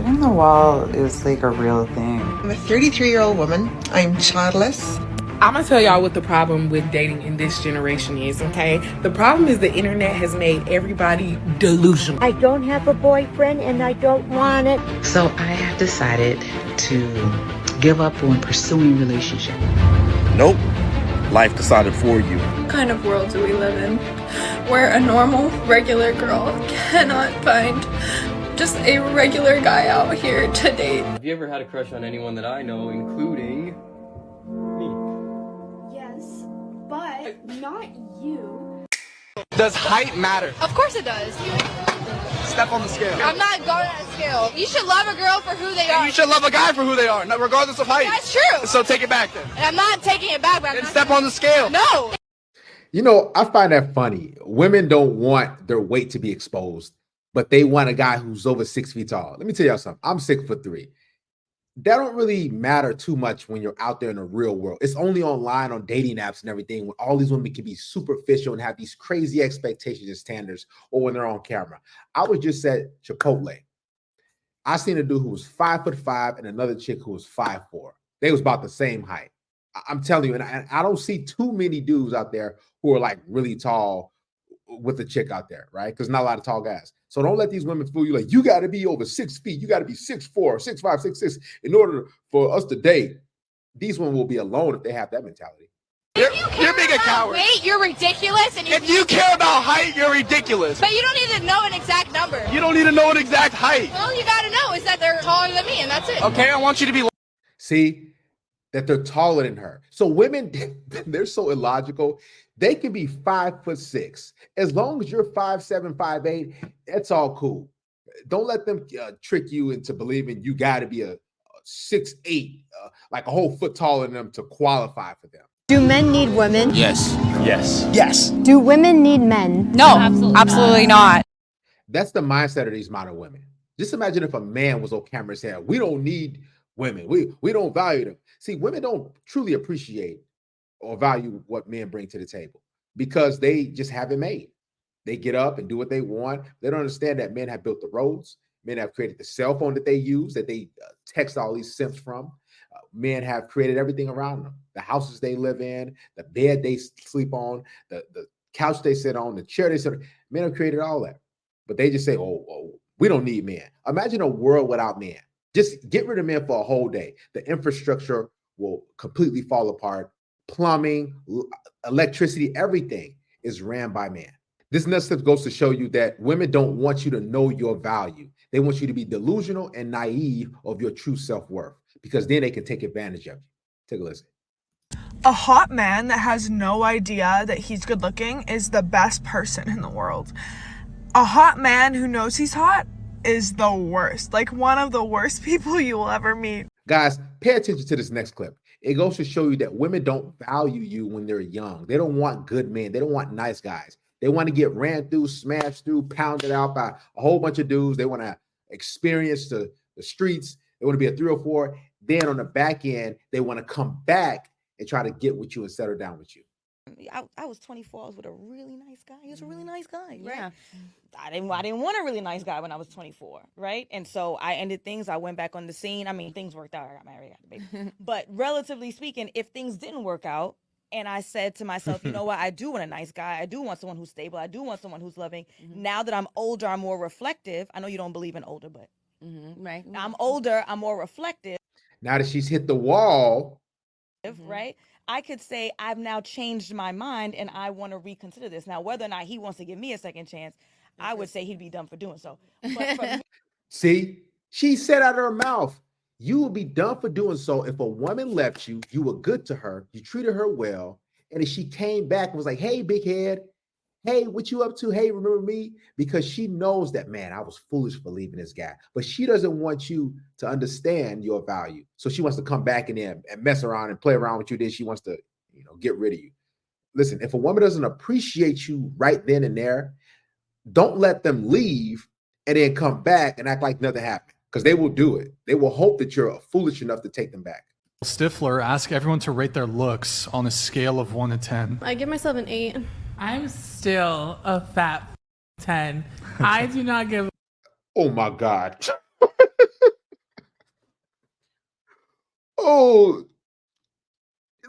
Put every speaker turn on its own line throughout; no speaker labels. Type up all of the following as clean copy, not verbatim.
Hitting the wall is like a real thing.
I'm a 33-year-old woman. I'm childless.
I'm gonna tell y'all what the problem with dating in this generation is, okay? The problem is the internet has made everybody delusional.
I don't have a boyfriend and I don't want it.
So I have decided to give up on pursuing relationship.
Nope. Life decided for you.
What kind of world do we live in where a normal, regular girl cannot find just a regular guy out here to date?
Have you ever had a crush on anyone that I know, including me?
Yes, but not you.
Does height matter?
Of course it does.
Step on the scale.
I'm not going on a scale. You should love a girl for who they are.
You should love a guy for who they are, regardless of height.
That's true.
So take it back then.
And I'm not taking it back. But
then step on the scale.
No.
You know, I find that funny. Women don't want their weight to be exposed, but they want a guy who's over 6 feet tall. Let me tell y'all something. I'm 6'3". That don't really matter too much when you're out there in the real world. It's only online on dating apps and everything when all these women can be superficial and have these crazy expectations and standards, or when they're on camera. I was just at Chipotle. I seen a dude who was 5'5" and another chick who was 5'4". They was about the same height. I'm telling you, and I don't see too many dudes out there who are like really tall with a chick out there, right? Because not a lot of tall guys. So don't let these women fool you. Like, you got to be over 6 feet. You got to be 6'4", 6'5", 6'6" in order for us to date. These women will be alone if they have that mentality.
You're being a coward.
Weight, you're ridiculous. And
if you care about height, you're ridiculous.
But you don't need to know an exact number.
You don't need to know an exact height.
All you got to know is that they're taller than me, and that's it.
Okay, I want you to be.
See, that they're taller than her. So women, they're so illogical. They can be 5'6". As long as you're 5'7", 5'8", that's all cool. Don't let them trick you into believing you got to be a 6'8", like a whole foot taller than them to qualify for them.
Do men need women?
Yes. Yes. Yes.
Do women need men?
No, absolutely not.
That's the mindset of these modern women. Just imagine if a man was on camera saying, we don't need women. We don't value them. See, women don't truly appreciate or value what men bring to the table because they just have it made. They get up and do what they want. They don't understand that men have built the roads. Men have created the cell phone that they use, that they text all these simps from. Men have created everything around them. The houses they live in, the bed they sleep on, the couch they sit on, the chair they sit on. Men have created all that. But they just say, oh, we don't need men. Imagine a world without men. Just get rid of men for a whole day. The infrastructure will completely fall apart. Plumbing, electricity, everything is ran by men. This next step goes to show you that women don't want you to know your value. They want you to be delusional and naive of your true self-worth because then they can take advantage of you. Take a listen.
A hot man that has no idea that he's good looking is the best person in the world. A hot man who knows he's hot is the worst, like one of the worst people you will ever meet.
Guys, pay attention to this next clip. It goes to show you that women don't value you when they're young. They don't want good men. They don't want nice guys. They want to get ran through, smashed through, pounded out by a whole bunch of dudes. They want to experience the streets. They want to be a 304. Then on the back end, they want to come back and try to get with you and settle down with you.
I was 24. I was with a really nice guy. He was a really nice guy, right? Yeah. I didn't want a really nice guy when I was 24, right? And so I ended things. I went back on the scene. I mean, things worked out. I got married, got the baby. But relatively speaking, if things didn't work out, and I said to myself, you know what? I do want a nice guy. I do want someone who's stable. I do want someone who's loving. Now that I'm older, I'm more reflective. I know you don't believe in older, but right. Now I'm older. I'm more reflective.
Now that she's hit the wall,
right? I could say I've now changed my mind and I want to reconsider this. Now, whether or not he wants to give me a second chance, I would say he'd be dumb for doing so. But for me,
see, she said out of her mouth, you would be dumb for doing so if a woman left you, you were good to her, you treated her well, and if she came back and was like, hey, big head, hey, what you up to? Hey, remember me? Because she knows that, man, I was foolish for leaving this guy. But she doesn't want you to understand your value. So she wants to come back in there and mess around and play around with you. Then she wants to, get rid of you. Listen, if a woman doesn't appreciate you right then and there, don't let them leave and then come back and act like nothing happened. Because they will do it. They will hope that you're foolish enough to take them back.
Stifler asked everyone to rate their looks on a scale of 1 to 10.
I give myself an 8.
I'm still a fat 10. I do not give.
Oh my God. No.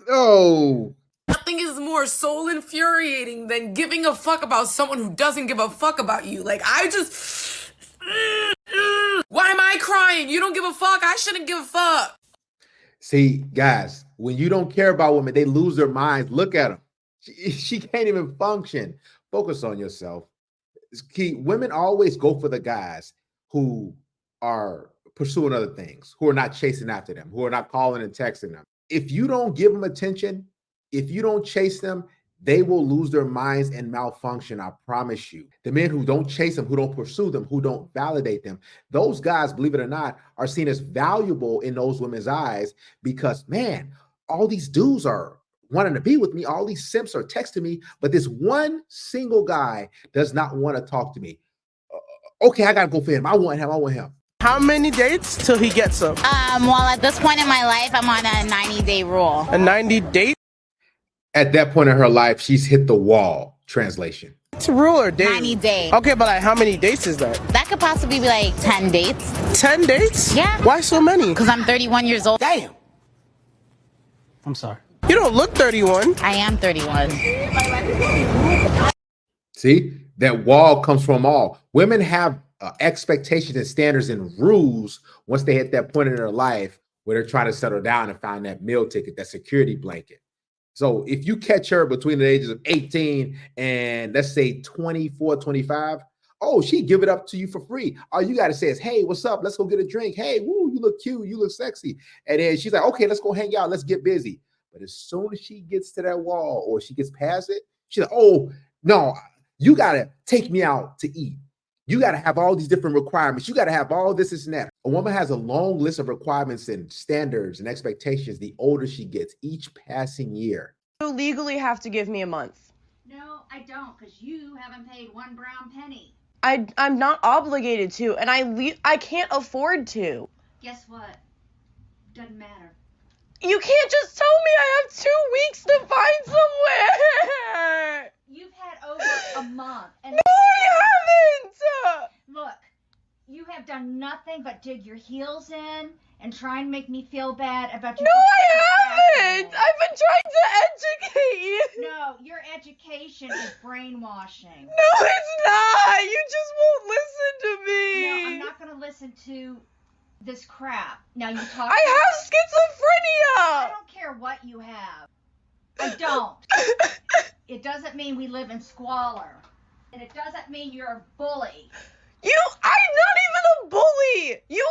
No.
Nothing is more soul infuriating than giving a fuck about someone who doesn't give a fuck about you. Like, I just... Why am I crying? You don't give a fuck. I shouldn't give a fuck.
See, guys, when you don't care about women, they lose their minds. Look at them. She can't even function. Focus on yourself. Key, women always go for the guys who are pursuing other things, who are not chasing after them, who are not calling and texting them. If you don't give them attention, if you don't chase them, they will lose their minds and malfunction. I promise you. The men who don't chase them, who don't pursue them, who don't validate them, those guys, believe it or not, are seen as valuable in those women's eyes because, man, all these dudes are wanting to be with me. All these simps are texting me, but this one single guy does not want to talk to me. Okay, I got to go for him. I want him.
How many dates till he gets him?
Well, at this point in my life, I'm on a 90-day rule.
A 90 date?
At that point in her life, she's hit the wall. Translation.
It's a rule or date?
90 days.
Okay, but like how many dates is that?
That could possibly be like 10 dates.
10 dates?
Yeah.
Why so many?
Because I'm 31 years old.
Damn.
I'm sorry.
You don't look 31.
I am 31.
See, that wall comes from all. Women have expectations and standards and rules once they hit that point in their life where they're trying to settle down and find that meal ticket, that security blanket. So if you catch her between the ages of 18 and let's say 24, 25, oh, she give it up to you for free. All you got to say is, hey, what's up? Let's go get a drink. Hey, woo, you look cute. You look sexy. And then she's like, okay, let's go hang out. Let's get busy. But as soon as she gets to that wall or she gets past it, she's like, oh, no, you got to take me out to eat. You got to have all these different requirements. You got to have all this and that. A woman has a long list of requirements and standards and expectations the older she gets each passing year.
You legally have to give me a month.
No, I don't, because you haven't paid one brown penny.
I'm not obligated to, and I can't afford to.
Guess what? Doesn't matter.
You can't just tell me I have 2 weeks to find somewhere.
You've had over a month. And
no, I haven't.
Look, you have done nothing but dig your heels in and try and make me feel bad about your...
No, I haven't. I've been trying to educate you.
No, your education is brainwashing.
No, it's not. You just won't listen to me.
No, I'm not going to listen to this crap. Now you talk...
I have schizophrenia.
I don't care what you have. I don't. It doesn't mean we live in squalor. And it doesn't mean you're a bully.
I'm not even a bully. You